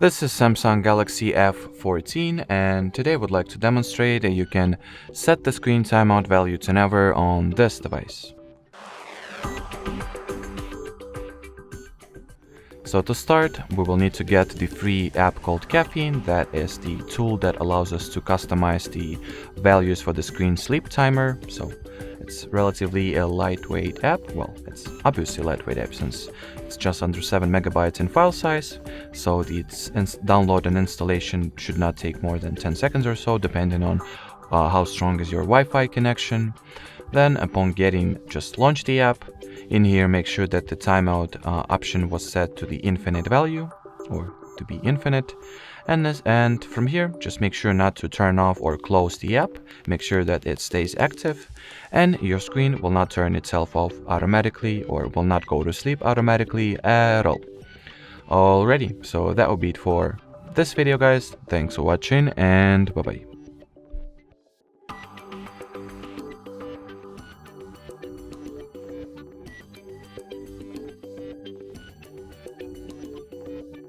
This is Samsung Galaxy F14, and today I would like to demonstrate that you can set the screen timeout value to never on this device. So to start, we will need to get the free app called Caffeine. That is the tool that allows us to customize the values for the screen sleep timer. So it's relatively a lightweight app. Well, it's obviously a lightweight app since it's just under 7 megabytes in file size. So the download and installation should not take more than 10 seconds or so, depending on how strong is your Wi-Fi connection. Then upon getting, just launch the app. In here, make sure that the timeout option was set to the infinite value, or to be infinite. And from here, just make sure not to turn off or close the app. Make sure that it stays active, and your screen will not turn itself off automatically or will not go to sleep automatically at all. Alrighty, so that will be it for this video, guys. Thanks for watching, and bye-bye.